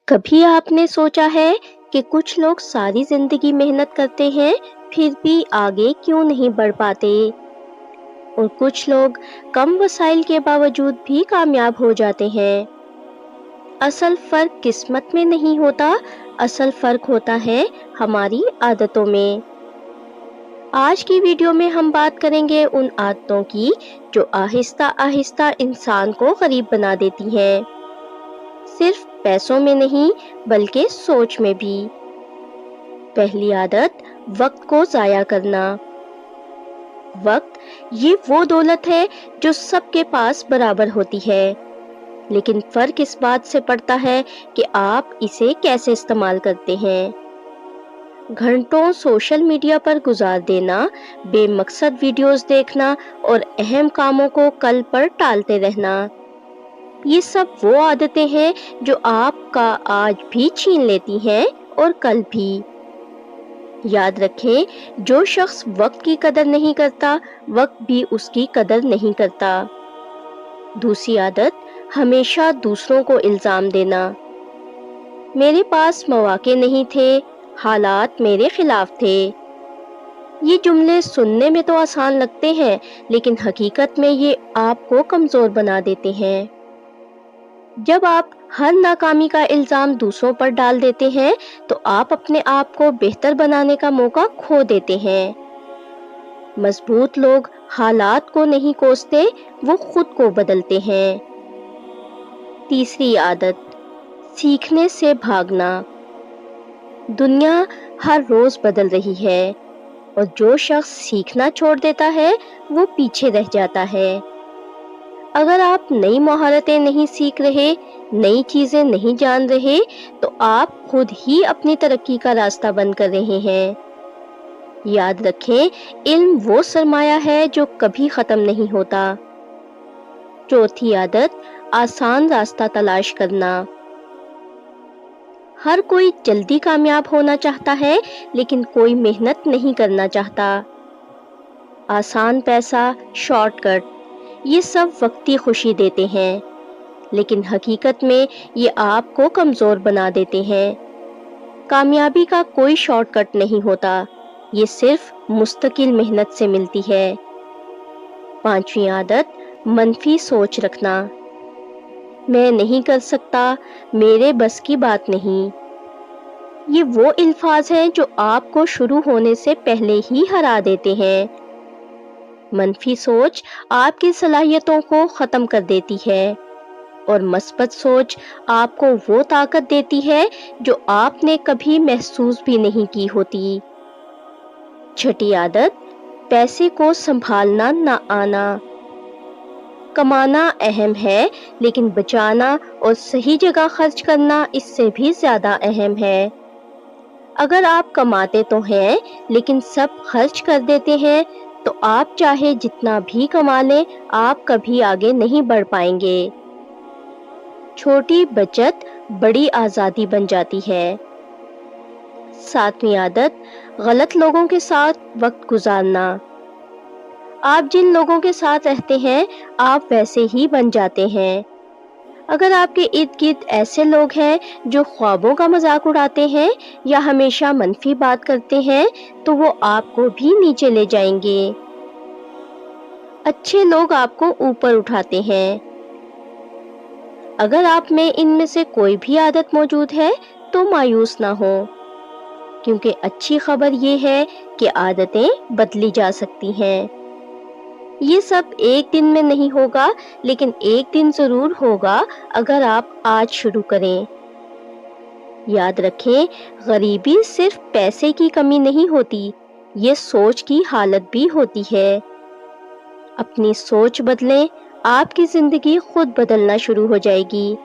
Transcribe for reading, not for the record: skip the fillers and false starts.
کبھی آپ نے سوچا ہے کہ کچھ لوگ ساری زندگی محنت کرتے ہیں پھر بھی آگے کیوں نہیں بڑھ پاتے، اور کچھ لوگ کم وسائل کے باوجود بھی کامیاب ہو جاتے ہیں؟ اصل فرق قسمت میں نہیں ہوتا، اصل فرق ہوتا ہے ہماری عادتوں میں۔ آج کی ویڈیو میں ہم بات کریں گے ان عادتوں کی جو آہستہ آہستہ انسان کو غریب بنا دیتی ہیں، صرف پیسوں میں نہیں بلکہ سوچ میں بھی۔ پہلی عادت، وقت کو ضائع کرنا۔ وقت یہ وہ دولت ہے جو سب کے پاس برابر ہوتی ہے، لیکن فرق اس بات سے پڑتا ہے کہ آپ اسے کیسے استعمال کرتے ہیں۔ گھنٹوں سوشل میڈیا پر گزار دینا، بے مقصد ویڈیوز دیکھنا اور اہم کاموں کو کل پر ٹالتے رہنا، یہ سب وہ عادتیں ہیں جو آپ کا آج بھی چھین لیتی ہیں اور کل بھی۔ یاد رکھیں، جو شخص وقت کی قدر نہیں کرتا، وقت بھی اس کی قدر نہیں کرتا۔ دوسری عادت، ہمیشہ دوسروں کو الزام دینا۔ میرے پاس مواقع نہیں تھے، حالات میرے خلاف تھے۔ یہ جملے سننے میں تو آسان لگتے ہیں، لیکن حقیقت میں یہ آپ کو کمزور بنا دیتے ہیں۔ جب آپ ہر ناکامی کا الزام دوسروں پر ڈال دیتے ہیں تو آپ اپنے آپ کو بہتر بنانے کا موقع کھو دیتے ہیں۔ مضبوط لوگ حالات کو نہیں کوستے، وہ خود کو بدلتے ہیں۔ تیسری عادت، سیکھنے سے بھاگنا۔ دنیا ہر روز بدل رہی ہے، اور جو شخص سیکھنا چھوڑ دیتا ہے وہ پیچھے رہ جاتا ہے۔ اگر آپ نئی مہارتیں نہیں سیکھ رہے، نئی چیزیں نہیں جان رہے، تو آپ خود ہی اپنی ترقی کا راستہ بند کر رہے ہیں۔ یاد رکھیں، علم وہ سرمایہ ہے جو کبھی ختم نہیں ہوتا۔ چوتھی عادت، آسان راستہ تلاش کرنا۔ ہر کوئی جلدی کامیاب ہونا چاہتا ہے، لیکن کوئی محنت نہیں کرنا چاہتا۔ آسان پیسہ، شارٹ کٹ، یہ سب وقتی خوشی دیتے ہیں، لیکن حقیقت میں یہ آپ کو کمزور بنا دیتے ہیں۔ کامیابی کا کوئی شارٹ کٹ نہیں ہوتا، یہ صرف مستقل محنت سے ملتی ہے۔ پانچویں عادت، منفی سوچ رکھنا۔ میں نہیں کر سکتا، میرے بس کی بات نہیں، یہ وہ الفاظ ہیں جو آپ کو شروع ہونے سے پہلے ہی ہرا دیتے ہیں۔ منفی سوچ آپ کی صلاحیتوں کو ختم کر دیتی ہے، اور مثبت سوچ آپ کو وہ طاقت دیتی ہے جو آپ نے کبھی محسوس بھی نہیں کی ہوتی۔ چھٹی عادت، پیسے کو سنبھالنا نہ آنا۔ کمانا اہم ہے، لیکن بچانا اور صحیح جگہ خرچ کرنا اس سے بھی زیادہ اہم ہے۔ اگر آپ کماتے تو ہیں لیکن سب خرچ کر دیتے ہیں، تو آپ چاہے جتنا بھی کما لیں، آپ کبھی آگے نہیں بڑھ پائیں گے۔ چھوٹی بچت بڑی آزادی بن جاتی ہے۔ ساتویں عادت، غلط لوگوں کے ساتھ وقت گزارنا۔ آپ جن لوگوں کے ساتھ رہتے ہیں، آپ ویسے ہی بن جاتے ہیں۔ اگر آپ کے ارد گرد ایسے لوگ ہیں جو خوابوں کا مذاق اڑاتے ہیں یا ہمیشہ منفی بات کرتے ہیں، تو وہ آپ کو بھی نیچے لے جائیں گے۔ اچھے لوگ آپ کو اوپر اٹھاتے ہیں۔ اگر آپ میں ان میں سے کوئی بھی عادت موجود ہے تو مایوس نہ ہو، کیونکہ اچھی خبر یہ ہے کہ عادتیں بدلی جا سکتی ہیں۔ یہ سب ایک دن میں نہیں ہوگا، لیکن ایک دن ضرور ہوگا اگر آپ آج شروع کریں۔ یاد رکھیں، غریبی صرف پیسے کی کمی نہیں ہوتی، یہ سوچ کی حالت بھی ہوتی ہے۔ اپنی سوچ بدلیں، آپ کی زندگی خود بدلنا شروع ہو جائے گی۔